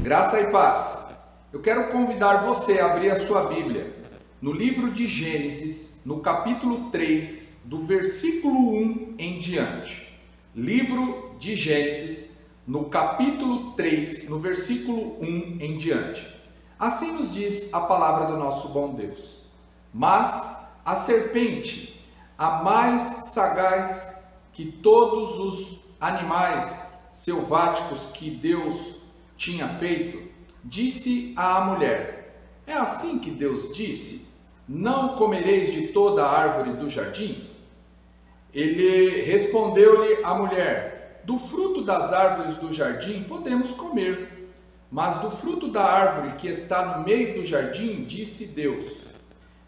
Graça e paz. Eu quero convidar você a abrir a sua Bíblia no livro de Gênesis, no capítulo 3, do versículo 1 em diante. Livro de Gênesis, no capítulo 3, no versículo 1 em diante. Assim nos diz a palavra do nosso bom Deus. Mas a serpente, a mais sagaz que todos os animais selváticos que Deus tinha feito, disse à mulher: é assim que Deus disse: não comereis de toda a árvore do jardim? Ele respondeu-lhe a mulher: do fruto das árvores do jardim podemos comer, mas do fruto da árvore que está no meio do jardim, disse Deus: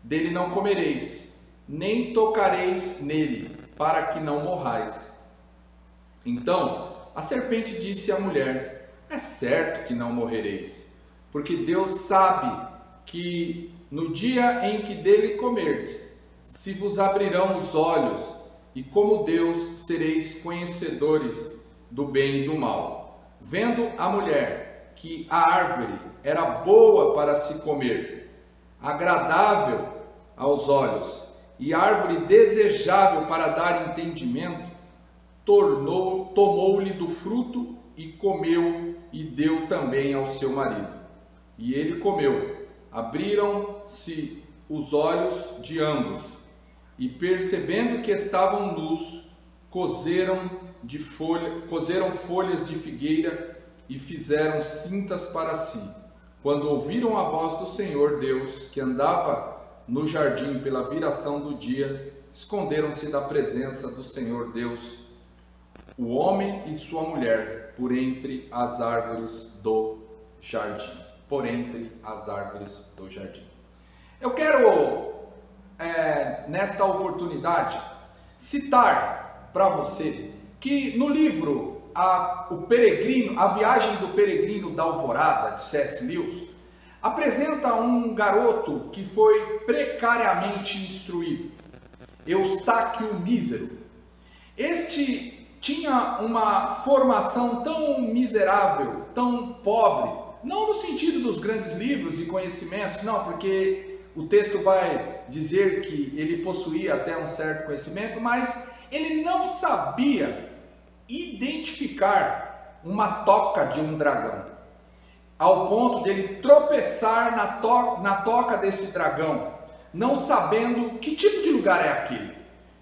dele não comereis, nem tocareis nele, para que não morrais. Então a serpente disse à mulher: é certo que não morrereis, porque Deus sabe que no dia em que dele comerdes, se vos abrirão os olhos, e como Deus sereis conhecedores do bem e do mal. Vendo a mulher que a árvore era boa para se comer, agradável aos olhos, e árvore desejável para dar entendimento, tomou-lhe do fruto e comeu, e deu também ao seu marido. E ele comeu. Abriram-se os olhos de ambos, e percebendo que estavam nus, cozeram folhas de figueira e fizeram cintas para si. Quando ouviram a voz do Senhor Deus, que andava no jardim pela viração do dia, esconderam-se da presença do Senhor Deus, o homem e sua mulher, por entre as árvores do jardim. Por entre as árvores do jardim. Eu quero, nesta oportunidade, citar para você que no livro A Viagem do Peregrino da Alvorada, de C.S. Lewis, apresenta um garoto que foi precariamente instruído, Eustáquio Mísero. Este tinha uma formação tão miserável, tão pobre, não no sentido dos grandes livros e conhecimentos, não, porque o texto vai dizer que ele possuía até um certo conhecimento, mas ele não sabia identificar uma toca de um dragão, ao ponto de ele tropeçar na toca desse dragão, não sabendo que tipo de lugar é aquele.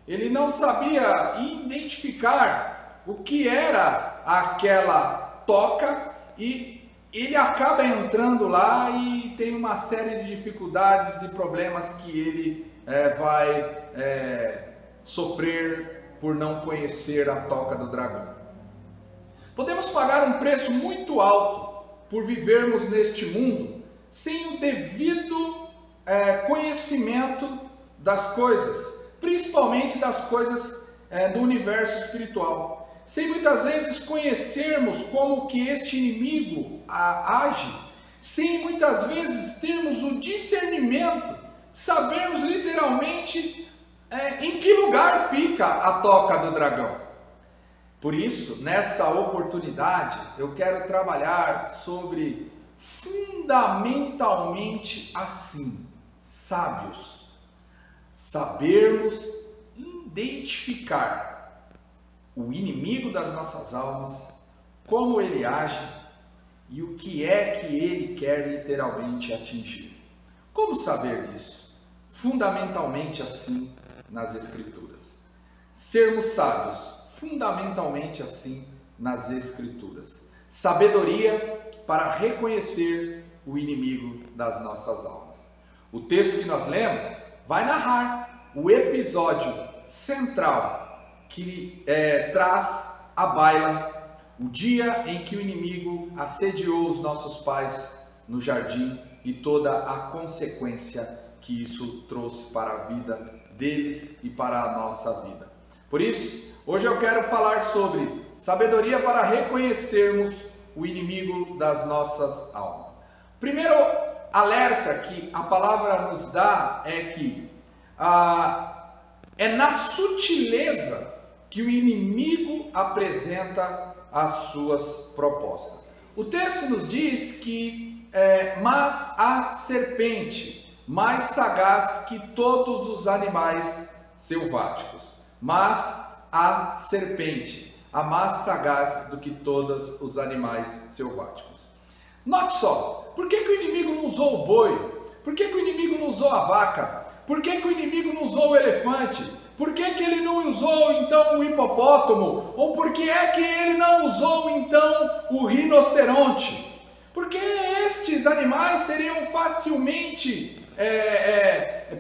Ele não sabia identificar o que era aquela toca e ele acaba entrando lá e tem uma série de dificuldades e problemas que ele vai sofrer por não conhecer a toca do dragão. Podemos pagar um preço muito alto por vivermos neste mundo sem o devido conhecimento das coisas, principalmente das coisas do universo espiritual. Sem muitas vezes conhecermos como que este inimigo age, sem muitas vezes termos o discernimento, sabermos literalmente em que lugar fica a toca do dragão. Por isso, nesta oportunidade, eu quero trabalhar sobre fundamentalmente assim, sábios, sabermos identificar o inimigo das nossas almas, como ele age e o que é que ele quer literalmente atingir. Como saber disso? Fundamentalmente assim nas Escrituras. Sermos sábios, fundamentalmente assim nas Escrituras. Sabedoria para reconhecer o inimigo das nossas almas. O texto que nós lemos vai narrar o episódio central que traz à baila o dia em que o inimigo assediou os nossos pais no jardim e toda a consequência que isso trouxe para a vida deles e para a nossa vida. Por isso, hoje eu quero falar sobre sabedoria para reconhecermos o inimigo das nossas almas. Primeiro alerta que a palavra nos dá é que é na sutileza que o inimigo apresenta as suas propostas. O texto nos diz que, mas a serpente, mais sagaz que todos os animais selváticos. Mas a serpente, a mais sagaz do que todos os animais selváticos. Note só, por que o inimigo não usou o boi? Por que o inimigo não usou a vaca? Por que o inimigo não usou o elefante? Por que ele não usou então o hipopótamo? Ou por que é que ele não usou então o rinoceronte? Porque estes animais seriam facilmente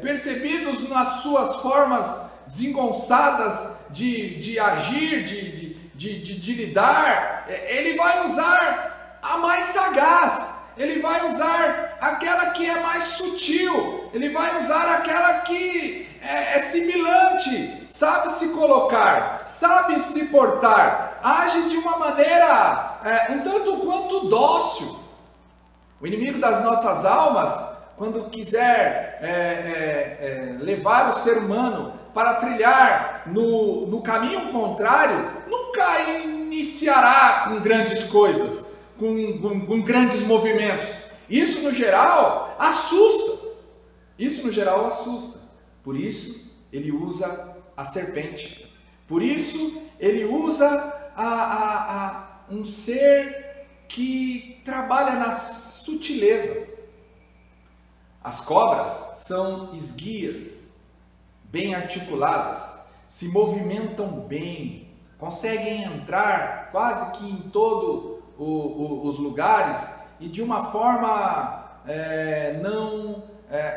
percebidos nas suas formas desengonçadas de agir, de lidar. Ele vai usar a mais sagaz, ele vai usar aquela que é mais sutil, ele vai usar aquela que é similante, sabe se colocar, sabe se portar, age de uma maneira um tanto quanto dócil. O inimigo das nossas almas, quando quiser levar o ser humano para trilhar no caminho contrário, nunca iniciará com grandes coisas, com grandes movimentos. Isso no geral assusta. Por isso ele usa a serpente. Por isso ele usa um ser que trabalha na sutileza. As cobras são esguias, bem articuladas, se movimentam bem, conseguem entrar quase que em todos os lugares e de uma forma não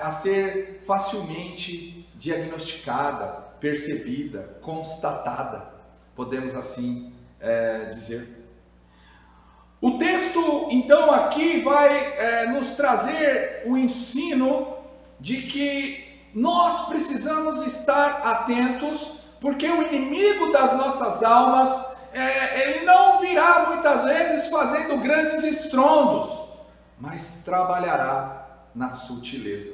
a ser facilmente diagnosticada, percebida, constatada, podemos assim dizer. O texto, então, aqui vai nos trazer o ensino de que nós precisamos estar atentos, porque o inimigo das nossas almas, ele não virá muitas vezes fazendo grandes estrondos, mas trabalhará na sutileza.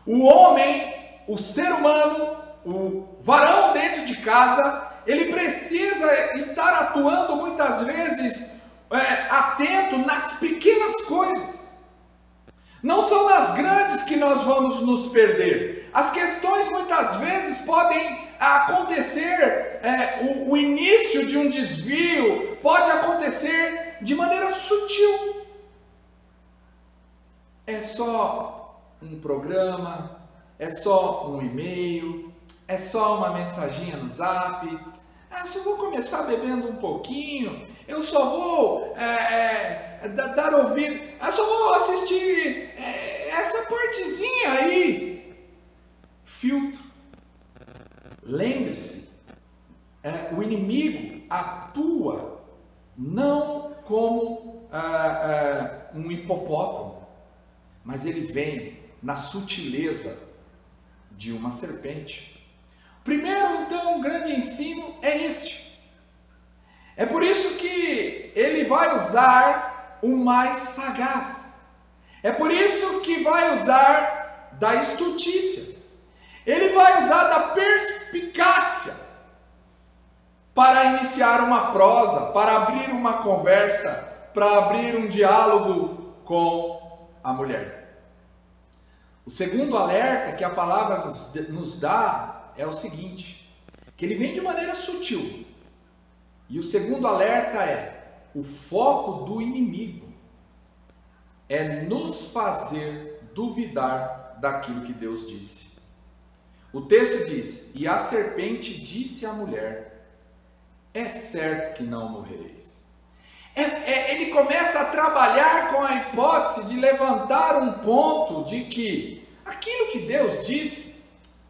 O homem, o ser humano, o varão dentro de casa, ele precisa estar atuando muitas vezes atento nas pequenas coisas. Não são nas grandes que nós vamos nos perder. As questões muitas vezes podem acontecer, o início de um desvio pode acontecer de maneira sutil. É só um programa, é só um e-mail, é só uma mensaginha no Zap. Eu só vou começar bebendo um pouquinho, eu só vou dar ouvido, eu só vou assistir essa partezinha aí. Filtro. Lembre-se, o inimigo atua não como um hipopótamo, mas ele vem na sutileza de uma serpente. Primeiro, então, um grande ensino é este. É por isso que ele vai usar o mais sagaz. É por isso que vai usar da astutícia. Ele vai usar da perspicácia para iniciar uma prosa, para abrir uma conversa, para abrir um diálogo com a mulher. O segundo alerta que a palavra nos dá é o seguinte, que ele vem de maneira sutil. E o segundo alerta é: o foco do inimigo é nos fazer duvidar daquilo que Deus disse. O texto diz: e a serpente disse à mulher: é certo que não morrereis. Ele começa a trabalhar com a hipótese de levantar um ponto de que aquilo que Deus disse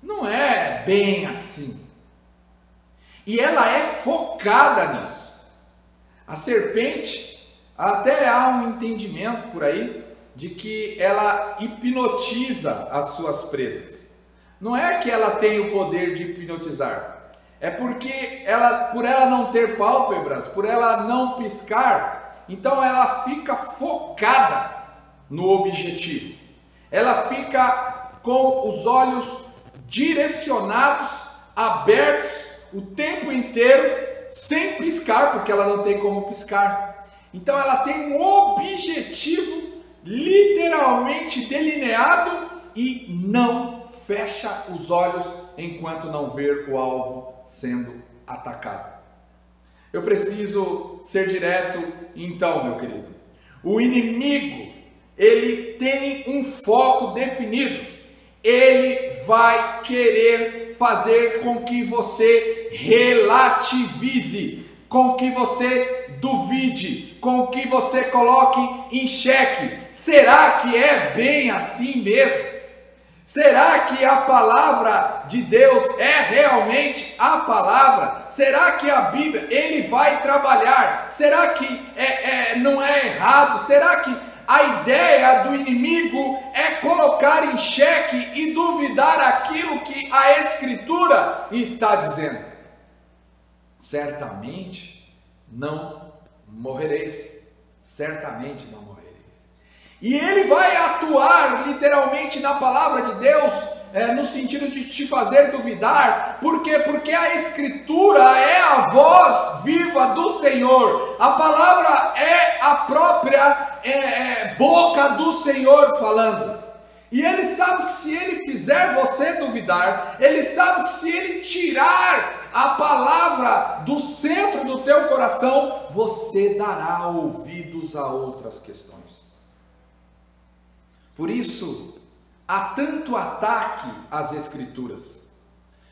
não é bem assim. E ela é focada nisso. A serpente, até há um entendimento por aí de que ela hipnotiza as suas presas. Não é que ela tem o poder de hipnotizar. É porque por ela não ter pálpebras, por ela não piscar, então ela fica focada no objetivo. Ela fica com os olhos direcionados, abertos o tempo inteiro, sem piscar, porque ela não tem como piscar. Então ela tem um objetivo literalmente delineado e não fecha os olhos enquanto não ver o alvo sendo atacado. Eu preciso ser direto, então, meu querido. O inimigo, ele tem um foco definido. Ele vai querer fazer com que você relativize, com que você duvide, com que você coloque em xeque. Será que é bem assim mesmo? Será que a palavra de Deus é realmente a palavra? Será que a Bíblia, ele vai trabalhar? Será que não é errado? Será que a ideia do inimigo é colocar em xeque e duvidar aquilo que a Escritura está dizendo? Certamente não morrereis. Certamente não morrereis. E ele vai atuar literalmente na palavra de Deus, no sentido de te fazer duvidar. Por quê? Porque a Escritura é a voz viva do Senhor. A palavra é a própria boca do Senhor falando. E ele sabe que se ele fizer você duvidar, ele sabe que se ele tirar a palavra do centro do teu coração, você dará ouvidos a outras questões. Por isso, há tanto ataque às Escrituras.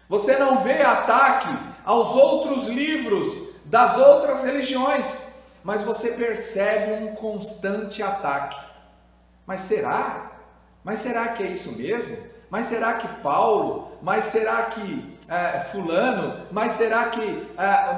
Você não vê ataque aos outros livros das outras religiões, mas você percebe um constante ataque. Mas será? Mas será que é isso mesmo? Mas será que Paulo? Mas será que fulano? Mas será que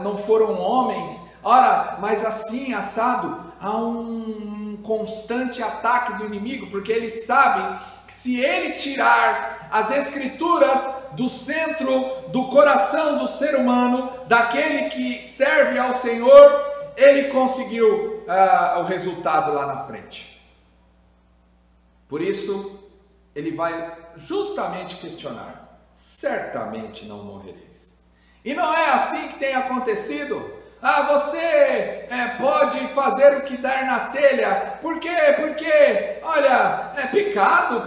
não foram homens? Ora, mas assim, assado, há um constante ataque do inimigo, porque ele sabe que se ele tirar as Escrituras do centro do coração do ser humano, daquele que serve ao Senhor, ele conseguiu o resultado lá na frente. Por isso, ele vai justamente questionar: certamente não morrereis. E não é assim que tem acontecido. Você pode fazer o que der na telha. Por quê? Porque, olha, é pecado.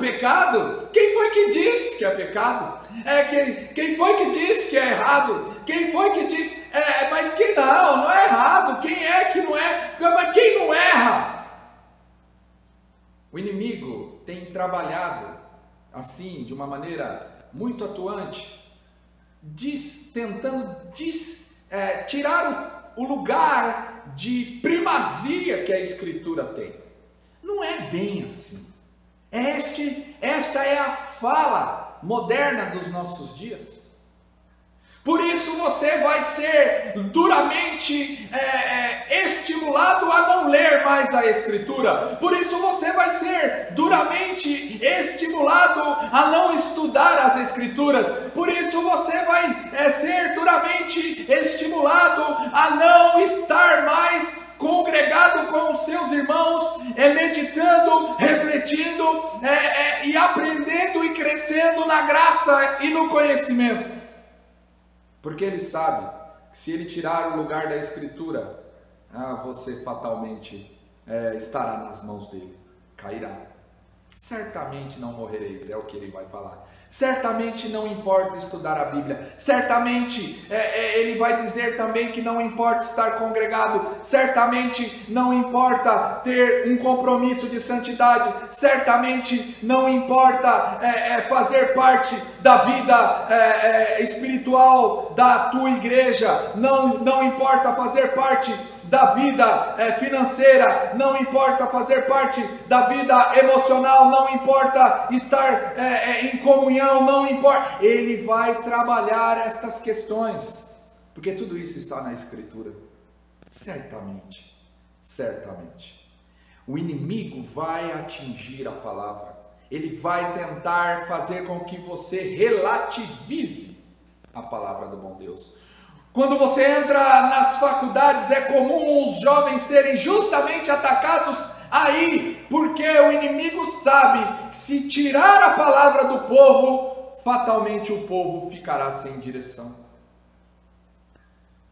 Quem foi que disse que é pecado? Quem foi que disse que é errado? Quem foi que disse? Mas que não é errado. Quem é que não é? Mas quem não erra? O inimigo tem trabalhado assim, de uma maneira muito atuante, tentando tirar o lugar de primazia que a Escritura tem. Não é bem assim. Esta é a fala moderna dos nossos dias. Por isso você vai ser duramente estimulado a não ler mais a Escritura. Por isso você vai ser duramente estimulado a não estudar as Escrituras. Por isso você vai ser duramente estimulado a não estar mais congregado com os seus irmãos, meditando, refletindo e aprendendo e crescendo na graça e no conhecimento. Porque ele sabe que se ele tirar o lugar da Escritura, você fatalmente estará nas mãos dele, cairá. Certamente não morrereis, é o que ele vai falar. Certamente não importa estudar a Bíblia. Certamente ele vai dizer também que não importa estar congregado. Certamente não importa ter um compromisso de santidade. Certamente não importa fazer parte da vida espiritual da tua igreja. Não importa fazer parte da vida financeira, não importa fazer parte da vida emocional, não importa estar em comunhão, não importa. Ele vai trabalhar estas questões, porque tudo isso está na Escritura. Certamente, o inimigo vai atingir a palavra. Ele vai tentar fazer com que você relativize a palavra do bom Deus. Quando você entra nas faculdades, é comum os jovens serem justamente atacados aí, porque o inimigo sabe que se tirar a palavra do povo, fatalmente o povo ficará sem direção.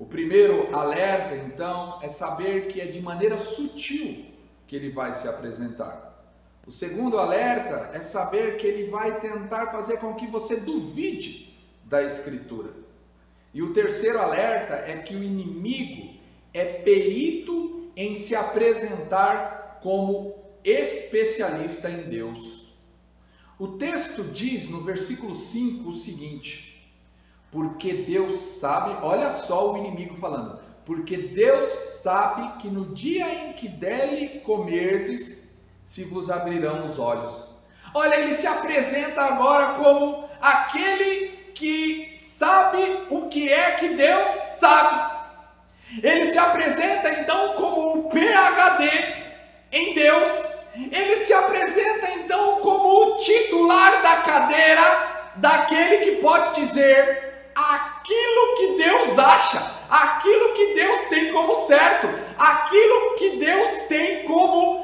O primeiro alerta, então, é saber que é de maneira sutil que ele vai se apresentar. O segundo alerta é saber que ele vai tentar fazer com que você duvide da Escritura. E o terceiro alerta é que o inimigo é perito em se apresentar como especialista em Deus. O texto diz no versículo 5 o seguinte: porque Deus sabe, olha só o inimigo falando, porque Deus sabe que no dia em que dele comerdes, se vos abrirão os olhos. Olha, ele se apresenta agora como aquele que sabe o que é que Deus sabe. Ele se apresenta então como o PhD em Deus. Ele se apresenta então como o titular da cadeira daquele que pode dizer aquilo que Deus acha, aquilo que Deus tem como certo, aquilo que Deus tem como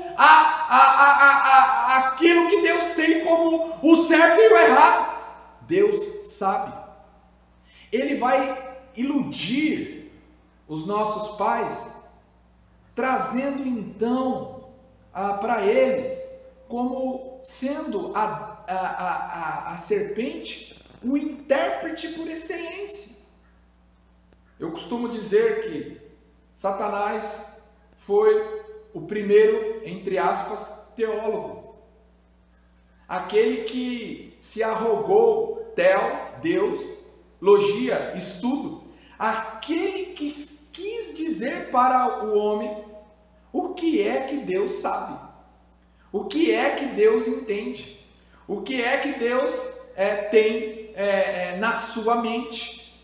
aquilo que Deus tem como o certo e o errado. Deus sabe. Ele vai iludir os nossos pais, trazendo então para eles como sendo a serpente o intérprete por excelência. Eu costumo dizer que Satanás foi o primeiro, entre aspas, teólogo. Aquele que se arrogou, Deus, logia, estudo. Aquele que quis dizer para o homem o que é que Deus sabe. O que é que Deus entende. O que é que Deus tem na sua mente.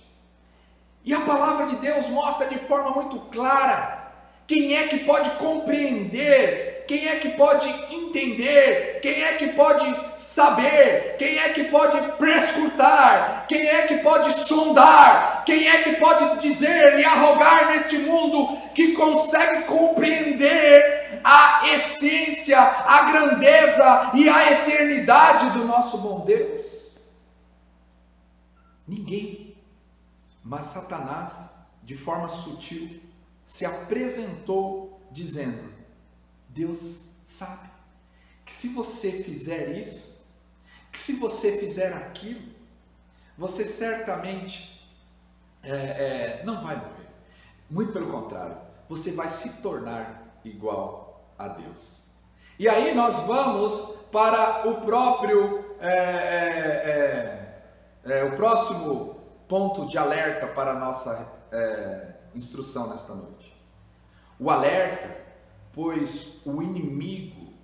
E a palavra de Deus mostra de forma muito clara quem é que pode compreender, quem é que pode entender, quem é que pode saber, quem é que pode prescrutar, quem é que pode sondar, quem é que pode dizer e arrogar neste mundo que consegue compreender a essência, a grandeza e a eternidade do nosso bom Deus? Ninguém. Mas Satanás, de forma sutil, se apresentou dizendo: Deus sabe que se você fizer isso, que se você fizer aquilo, você certamente não vai morrer. Muito pelo contrário, você vai se tornar igual a Deus. E aí nós vamos para o próximo ponto de alerta para a nossa instrução nesta noite. O alerta, pois o inimigo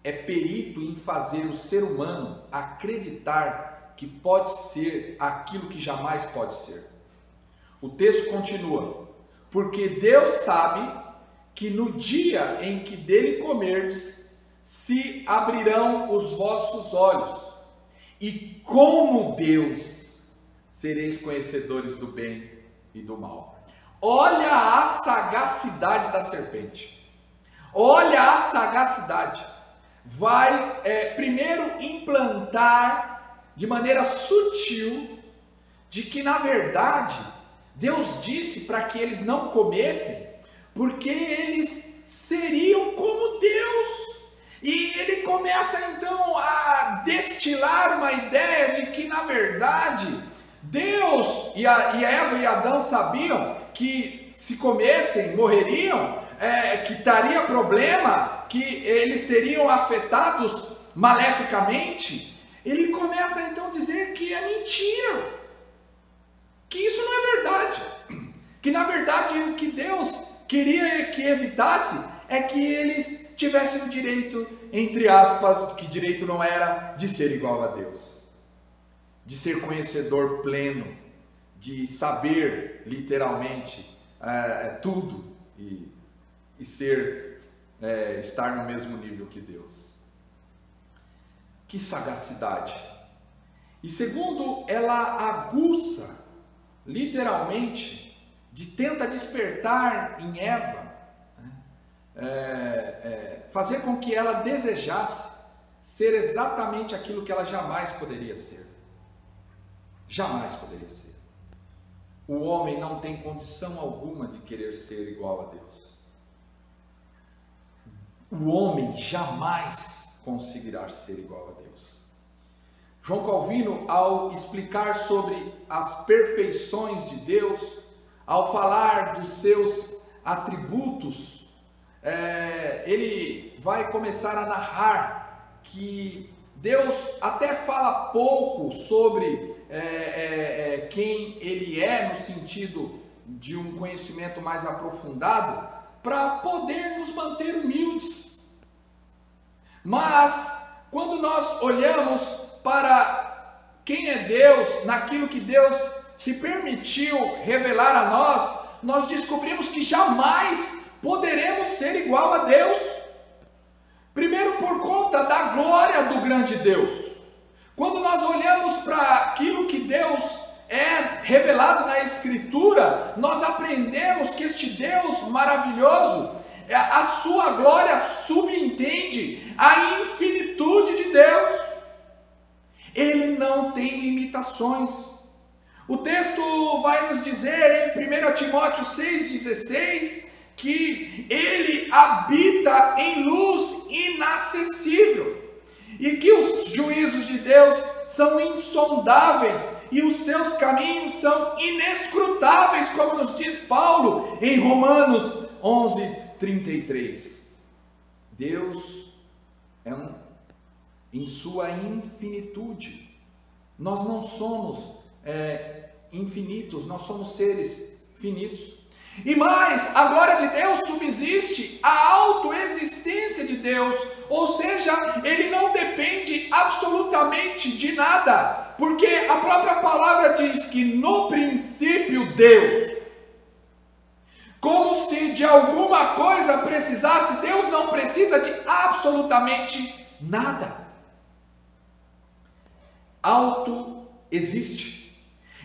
é perito em fazer o ser humano acreditar que pode ser aquilo que jamais pode ser. O texto continua: porque Deus sabe que no dia em que dele comerdes, se abrirão os vossos olhos, e como Deus sereis conhecedores do bem e do mal. Olha a sagacidade da serpente. Olha a sagacidade. Vai primeiro implantar de maneira sutil de que na verdade Deus disse para que eles não comessem, porque eles seriam como Deus. E ele começa então a destilar uma ideia de que na verdade Deus e Eva e Adão sabiam que se comessem morreriam, que daria problema, que eles seriam afetados maleficamente. Ele começa então a dizer que é mentira, que isso não é verdade, que na verdade o que Deus queria que evitasse é que eles tivessem o direito, entre aspas, que direito não era, de ser igual a Deus, de ser conhecedor pleno, de saber literalmente tudo e estar no mesmo nível que Deus. Que sagacidade! E segundo, ela aguça, literalmente, tenta despertar em Eva, fazer com que ela desejasse ser exatamente aquilo que ela jamais poderia ser. Jamais poderia ser. o homem não tem condição alguma de querer ser igual a Deus. O homem jamais conseguirá ser igual a Deus. João Calvino, ao explicar sobre as perfeições de Deus, ao falar dos seus atributos, ele vai começar a narrar que Deus até fala pouco sobre quem Ele é, no sentido de um conhecimento mais aprofundado, para poder nos manter humildes. Mas, quando nós olhamos para quem é Deus, naquilo que Deus se permitiu revelar a nós, nós descobrimos que jamais poderemos ser igual a Deus. Primeiro, por conta da glória do grande Deus. Quando nós olhamos para aquilo que Deus é revelado na Escritura, nós aprendemos que este Deus maravilhoso, a sua glória subentende a infinitude de Deus. Ele não tem limitações. O texto vai nos dizer em 1 Timóteo 6,16 que ele habita em luz inacessível e que os juízos de Deus são insondáveis e os seus caminhos são inescrutáveis, como nos diz Paulo em Romanos 11:33. Deus é em sua infinitude. Nós não somos infinitos, nós somos seres finitos. E mais, a glória de Deus subsiste a autoexistência de Deus, ou seja, ele não depende absolutamente de nada, porque a própria palavra diz que no princípio Deus, como se de alguma coisa precisasse. Deus não precisa de absolutamente nada. Autoexiste.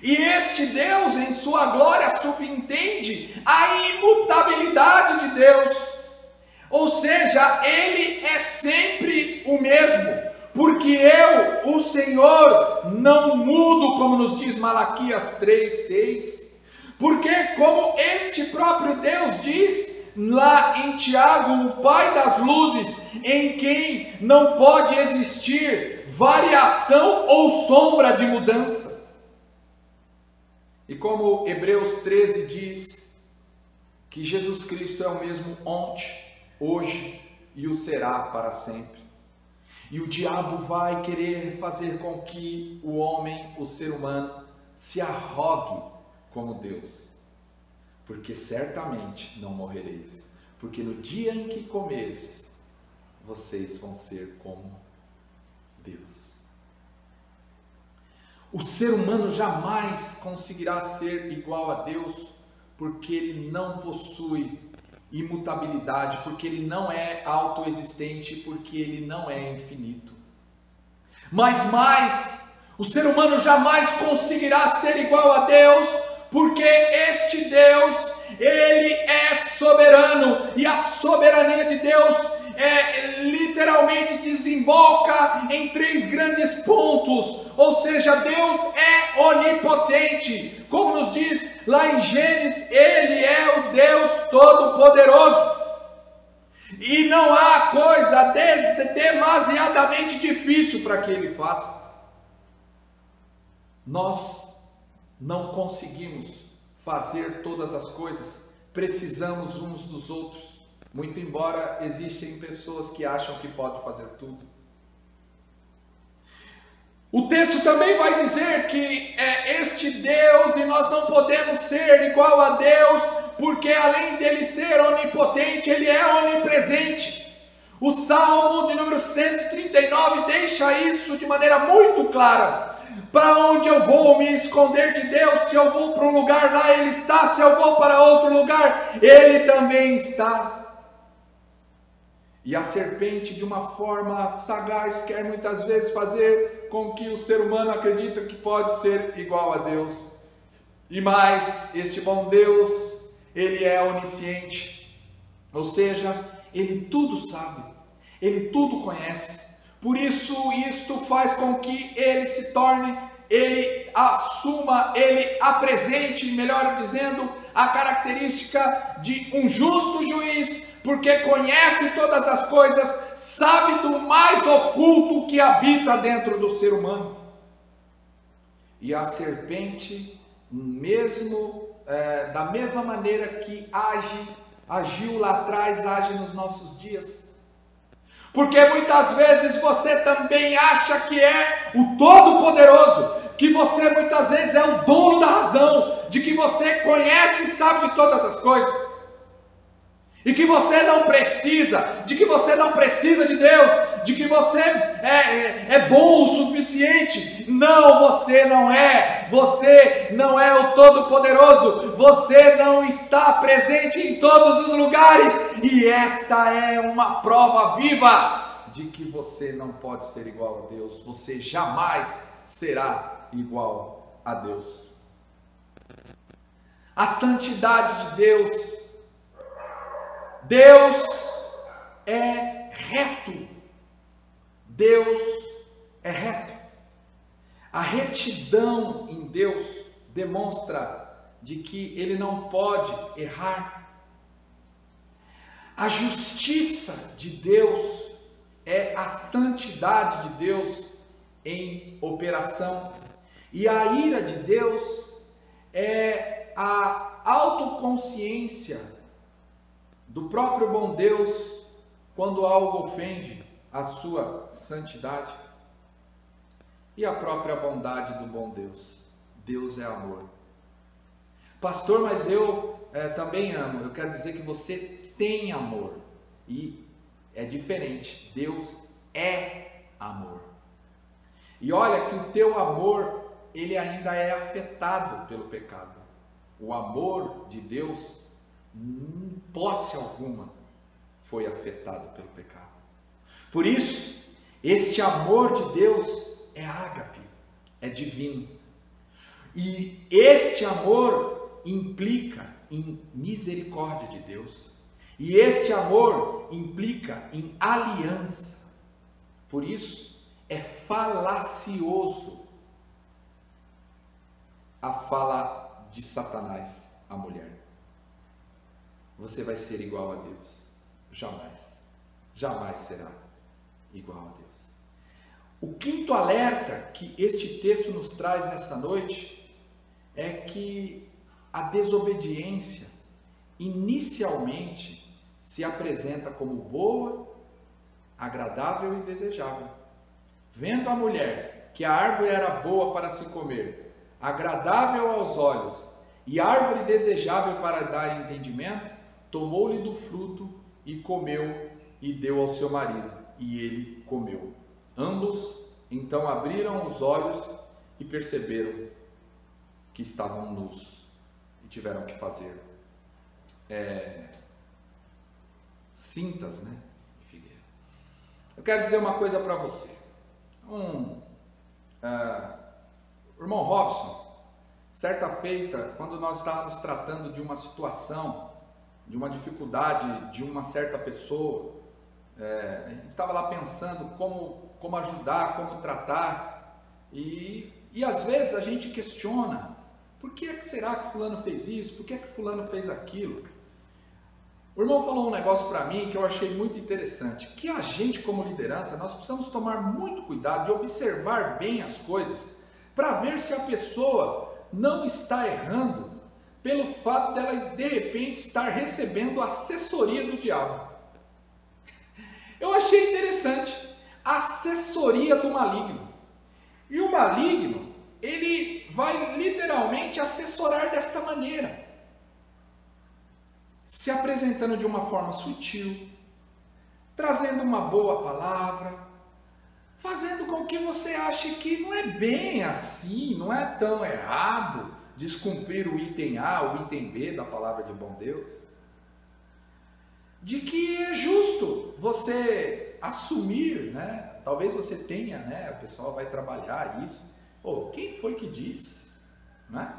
E este Deus, em sua glória, subentende a imutabilidade de Deus. Ou seja, Ele é sempre o mesmo. Porque eu, o Senhor, não mudo, como nos diz Malaquias 3:6. Porque como este próprio Deus diz lá em Tiago, o Pai das luzes, em quem não pode existir variação ou sombra de mudança. E como Hebreus 13 diz que Jesus Cristo é o mesmo ontem, hoje e o será para sempre. E o diabo vai querer fazer com que o homem, o ser humano, se arrogue como Deus. Porque certamente não morrereis, porque no dia em que comeres, vocês vão ser como Deus. O ser humano jamais conseguirá ser igual a Deus, porque ele não possui imutabilidade, porque ele não é autoexistente, porque ele não é infinito. Mas mais, o ser humano jamais conseguirá ser igual a Deus, porque este Deus, ele é soberano, e a soberania de Deus literalmente desemboca em 3 grandes pontos. Ou seja, Deus é onipotente, como nos diz lá em Gênesis, Ele é o Deus Todo-Poderoso, e não há coisa demasiadamente difícil para que Ele faça. Nós não conseguimos fazer todas as coisas, precisamos uns dos outros, muito embora existem pessoas que acham que podem fazer tudo. O texto também vai dizer que este Deus, e nós não podemos ser igual a Deus, porque além dele ser onipotente, ele é onipresente. O Salmo de número 139 deixa isso de maneira muito clara. Para onde eu vou me esconder de Deus? Se eu vou para um lugar, lá Ele está. Se eu vou para outro lugar, Ele também está. E a serpente, de uma forma sagaz, quer muitas vezes fazer com que o ser humano acredite que pode ser igual a Deus. E mais, este bom Deus, Ele é onisciente, ou seja, Ele tudo sabe, Ele tudo conhece. Por isso, isto faz com que Ele se torne ele assuma, ele apresente, melhor dizendo, a característica de um justo juiz, porque conhece todas as coisas, sabe do mais oculto que habita dentro do ser humano. E a serpente, da mesma maneira que agiu lá atrás, age nos nossos dias. Porque muitas vezes você também acha que é o Todo-Poderoso, que você muitas vezes é o dono da razão, de que você conhece e sabe de todas as coisas. E que você não precisa, de que você não precisa de Deus, de que você é bom o suficiente. Não, você não é o Todo-Poderoso, você não está presente em todos os lugares, e esta é uma prova viva de que você não pode ser igual a Deus, você jamais será igual a Deus. A santidade de Deus é reto. Deus é reto. A retidão em Deus demonstra de que Ele não pode errar. A justiça de Deus é a santidade de Deus em operação. E a ira de Deus é a autoconsciência do próprio bom Deus quando algo ofende a sua santidade. E a própria bondade do bom Deus. Deus é amor. Pastor, mas eu também amo. Eu quero dizer que você tem amor. E é diferente. Deus é amor. E olha que o teu amor, ele ainda é afetado pelo pecado. O amor de Deus, em hipótese alguma, foi afetado pelo pecado. Por isso, este amor de Deus é ágape, é divino. E este amor implica em misericórdia de Deus. E este amor implica em aliança. Por isso, é falacioso a fala de Satanás à mulher. Você vai ser igual a Deus. Jamais. Jamais será igual a Deus. O quinto alerta que este texto nos traz nesta noite é que a desobediência inicialmente se apresenta como boa, agradável e desejável. Vendo a mulher que a árvore era boa para se comer, agradável aos olhos e árvore desejável para dar entendimento, tomou-lhe do fruto e comeu e deu ao seu marido, e ele comeu. Ambos então abriram os olhos e perceberam que estavam nus e tiveram que fazer cintas, né, de figueira. Eu quero dizer uma coisa para você. O irmão Robson, certa feita, quando nós estávamos tratando de uma situação, de uma dificuldade de uma certa pessoa, a gente estava lá pensando como ajudar, como tratar, e às vezes a gente questiona, por que é que será que fulano fez isso? Por que é que fulano fez aquilo? O irmão falou um negócio para mim que eu achei muito interessante, que a gente como liderança, nós precisamos tomar muito cuidado de observar bem as coisas, para ver se a pessoa não está errando pelo fato dela de repente estar recebendo assessoria do diabo. Eu achei interessante, assessoria do maligno. E o maligno, ele vai literalmente assessorar desta maneira, se apresentando de uma forma sutil, trazendo uma boa palavra, fazendo com que você ache que não é bem assim, não é tão errado descumprir o item A, o item B da palavra de bom Deus, de que é justo você assumir, né? Talvez você tenha, né? O pessoal vai trabalhar isso. Pô, quem foi que disse? Né?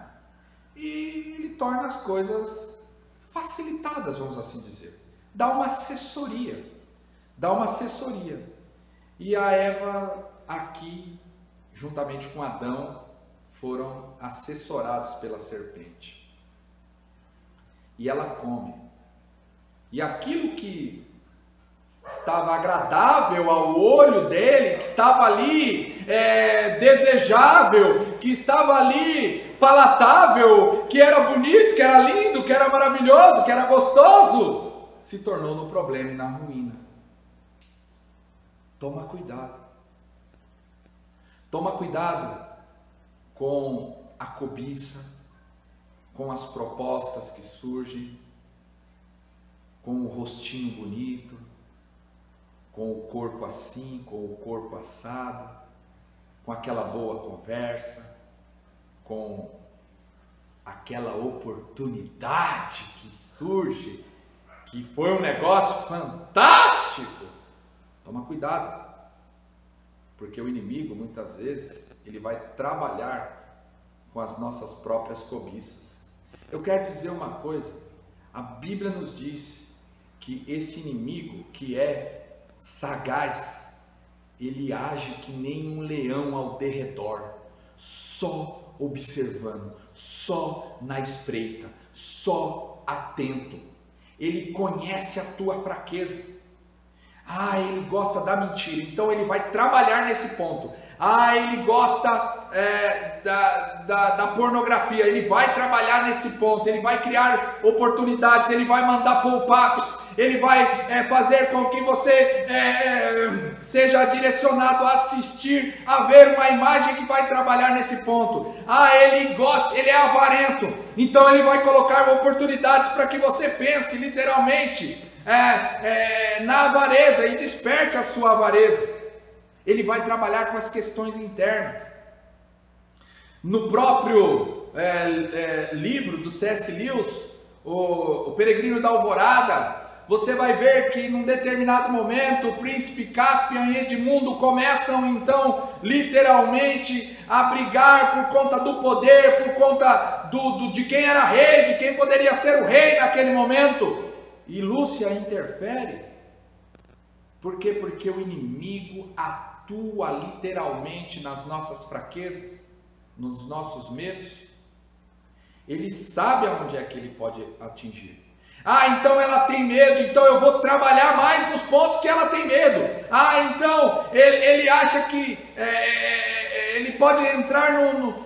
E ele torna as coisas facilitadas, vamos assim dizer. Dá uma assessoria. E a Eva aqui, juntamente com Adão, foram assessorados pela serpente. E ela come. E aquilo que estava agradável ao olho dele, que estava ali desejável, que estava ali palatável, que era bonito, que era lindo, que era maravilhoso, que era gostoso, se tornou no problema e na ruína. Toma cuidado. Toma cuidado com a cobiça, com as propostas que surgem, com o rostinho bonito, com o corpo assim, com o corpo assado, com aquela boa conversa, com aquela oportunidade que surge, que foi um negócio fantástico. Toma cuidado, porque o inimigo muitas vezes ele vai trabalhar com as nossas próprias cobiças. Eu quero dizer uma coisa, a Bíblia nos diz que este inimigo que é sagaz, ele age que nem um leão ao derredor, só observando, só na espreita, só atento. Ele conhece a tua fraqueza. Ele gosta da mentira, então ele vai trabalhar nesse ponto. Ele gosta da pornografia, ele vai trabalhar nesse ponto, ele vai criar oportunidades, ele vai mandar pop-ups, ele vai fazer com que você seja direcionado a assistir, a ver uma imagem que vai trabalhar nesse ponto. Ele gosta, ele é avarento, então ele vai colocar oportunidades para que você pense literalmente na avareza e desperte a sua avareza. Ele vai trabalhar com as questões internas. No próprio livro do C.S. Lewis, o Peregrino da Alvorada, você vai ver que num determinado momento o príncipe Caspian e Edmundo começam então literalmente a brigar por conta do poder, por conta de quem era rei, de quem poderia ser o rei naquele momento. E Lúcia interfere. Por quê? Porque o inimigo atua literalmente nas nossas fraquezas, nos nossos medos. Ele sabe aonde é que ele pode atingir. Então ela tem medo, então eu vou trabalhar mais nos pontos que ela tem medo. Então ele acha que ele pode entrar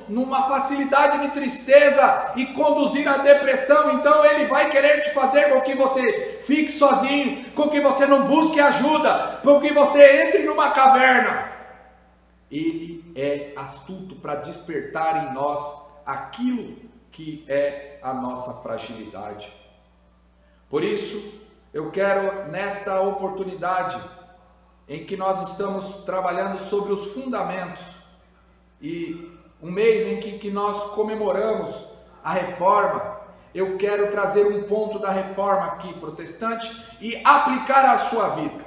numa facilidade de tristeza e conduzir à depressão, então ele vai querer te fazer com que você fique sozinho, com que você não busque ajuda, com que você entre numa caverna. Ele é astuto para despertar em nós aquilo que é a nossa fragilidade. Por isso, eu quero nesta oportunidade em que nós estamos trabalhando sobre os fundamentos e um mês em que nós comemoramos a reforma, eu quero trazer um ponto da reforma aqui protestante e aplicar à sua vida,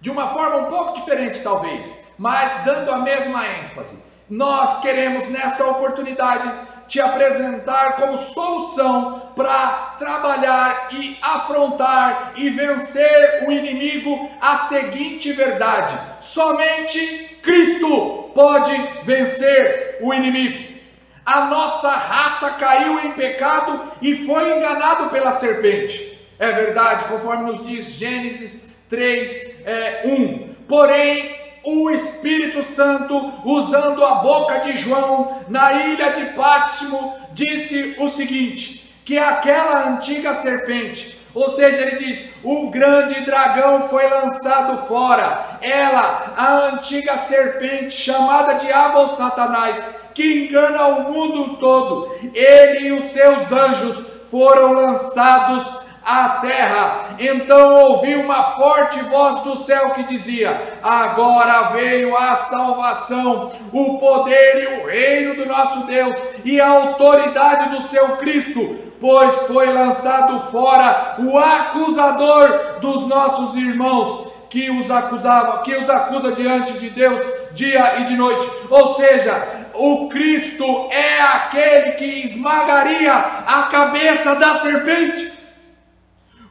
de uma forma um pouco diferente talvez, mas dando a mesma ênfase. Nós queremos nesta oportunidade te apresentar como solução para trabalhar e afrontar e vencer o inimigo a seguinte verdade: somente Cristo pode vencer o inimigo. A nossa raça caiu em pecado e foi enganado pela serpente. É verdade, conforme nos diz Gênesis 3:1. Porém, o Espírito Santo, usando a boca de João na ilha de Pátimo, disse o seguinte: que aquela antiga serpente, ou seja, ele diz, o grande dragão foi lançado fora. Ela, a antiga serpente, chamada Diabo ou Satanás, que engana o mundo todo, ele e os seus anjos foram lançados à terra. Então ouvi uma forte voz do céu que dizia: agora veio a salvação, o poder e o reino do nosso Deus e a autoridade do seu Cristo, pois foi lançado fora o acusador dos nossos irmãos, que os acusa diante de Deus dia e de noite. Ou seja, o Cristo é aquele que esmagaria a cabeça da serpente.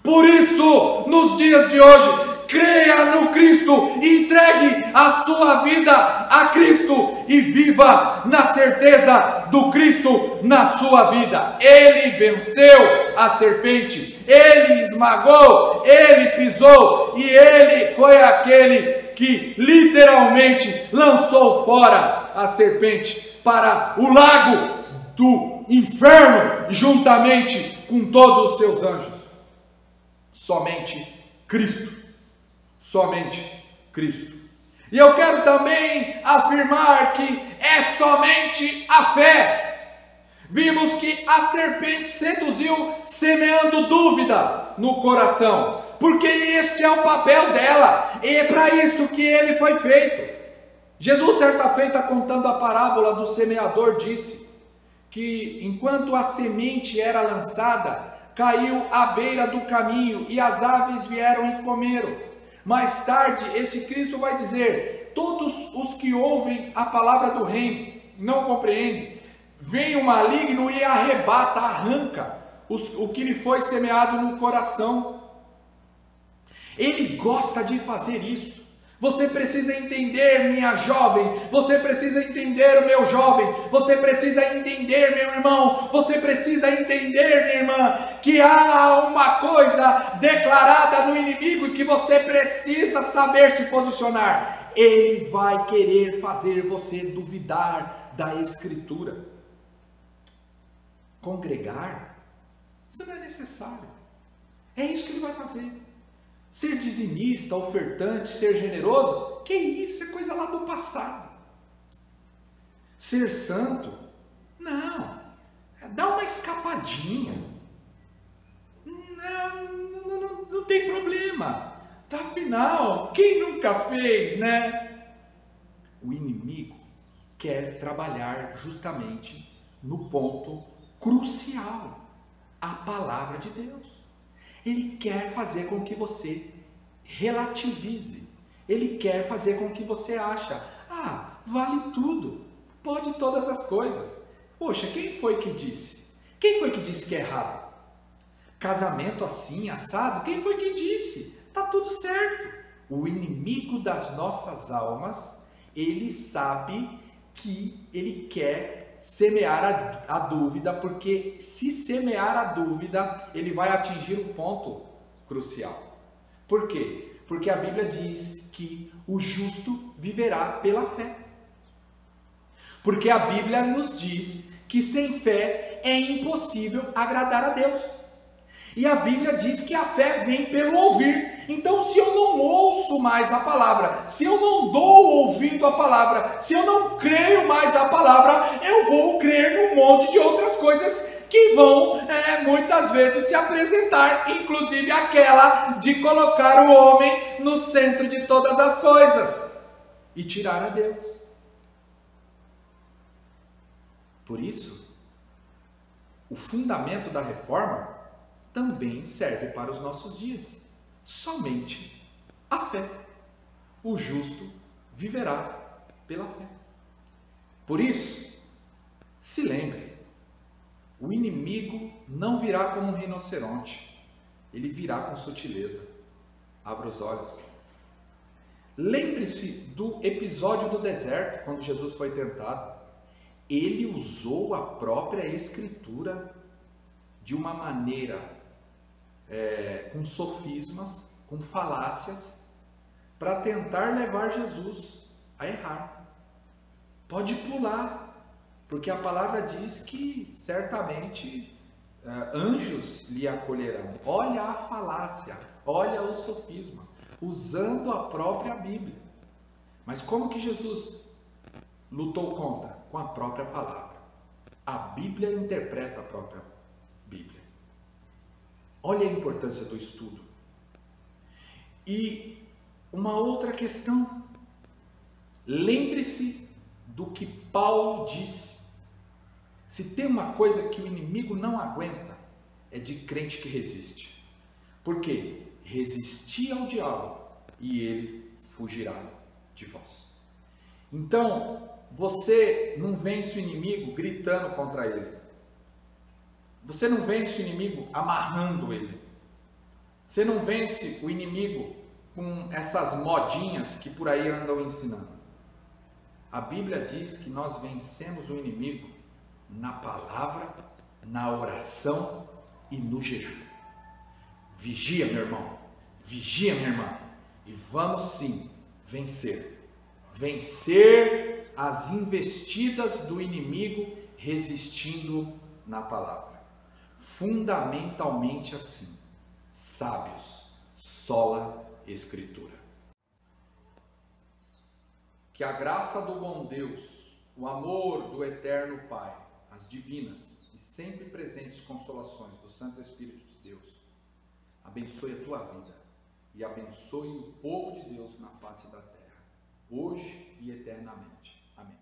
Por isso, nos dias de hoje, creia no Cristo, entregue a sua vida a Cristo e viva na certeza do Cristo na sua vida. Ele venceu a serpente, ele esmagou, ele pisou e ele foi aquele que literalmente lançou fora a serpente para o lago do inferno, juntamente com todos os seus anjos. Somente Cristo, somente Cristo. E eu quero também afirmar que é somente a fé. Vimos que a serpente seduziu semeando dúvida no coração, porque este é o papel dela, e é para isso que ele foi feito. Jesus, certa feita, contando a parábola do semeador, disse que enquanto a semente era lançada, caiu à beira do caminho e as aves vieram e comeram. Mais tarde, esse Cristo vai dizer: todos os que ouvem a palavra do reino não compreendem, vem o maligno e arrebata, arranca o que lhe foi semeado no coração. Ele gosta de fazer isso. Você precisa entender, minha jovem, você precisa entender, o meu jovem, você precisa entender, meu irmão, você precisa entender, minha irmã, que há uma coisa declarada no inimigo e que você precisa saber se posicionar. Ele vai querer fazer você duvidar da Escritura. Congregar, isso não é necessário. É isso que ele vai fazer. Ser dizimista, ofertante, ser generoso, que isso? É coisa lá do passado. Ser santo? Não. Dá uma escapadinha. Não tem problema. Afinal, quem nunca fez, né? O inimigo quer trabalhar justamente no ponto crucial, a palavra de Deus. Ele quer fazer com que você relativize. Ele quer fazer com que você ache: vale tudo, pode todas as coisas. Poxa, quem foi que disse? Quem foi que disse que é errado? Casamento assim, assado? Quem foi que disse? Tá tudo certo. O inimigo das nossas almas, ele sabe que ele quer semear a dúvida, porque se semear a dúvida, ele vai atingir um ponto crucial. Por quê? Porque a Bíblia diz que o justo viverá pela fé. Porque a Bíblia nos diz que sem fé é impossível agradar a Deus. E a Bíblia diz que a fé vem pelo ouvir. Então, se eu não ouço mais a palavra, se eu não dou ouvido a palavra, se eu não creio mais a palavra, eu vou crer num monte de outras coisas que vão muitas vezes se apresentar, inclusive aquela de colocar o homem no centro de todas as coisas e tirar a Deus. Por isso, o fundamento da reforma também serve para os nossos dias. Somente a fé. O justo viverá pela fé. Por isso, se lembre, o inimigo não virá como um rinoceronte, ele virá com sutileza. Abra os olhos. Lembre-se do episódio do deserto, quando Jesus foi tentado. Ele usou a própria Escritura de uma maneira com sofismas, com falácias, para tentar levar Jesus a errar. Pode pular, porque a palavra diz que certamente anjos lhe acolherão. Olha a falácia, olha o sofisma, usando a própria Bíblia. Mas como que Jesus lutou contra? Com a própria palavra. A Bíblia interpreta a própria Bíblia. Olha a importância do estudo. E uma outra questão. Lembre-se do que Paulo disse. Se tem uma coisa que o inimigo não aguenta, é de crente que resiste. Por quê? Resisti ao diabo e ele fugirá de vós. Então, você não vence o inimigo gritando contra ele. Você não vence o inimigo amarrando ele. Você não vence o inimigo com essas modinhas que por aí andam ensinando. A Bíblia diz que nós vencemos o inimigo na palavra, na oração e no jejum. Vigia, meu irmão, vigia, minha irmã, e vamos sim vencer. Vencer as investidas do inimigo resistindo na palavra. Fundamentalmente assim, sábios, sola Escritura. Que a graça do bom Deus, o amor do eterno Pai, as divinas e sempre presentes consolações do Santo Espírito de Deus, abençoe a tua vida e abençoe o povo de Deus na face da terra, hoje e eternamente. Amém.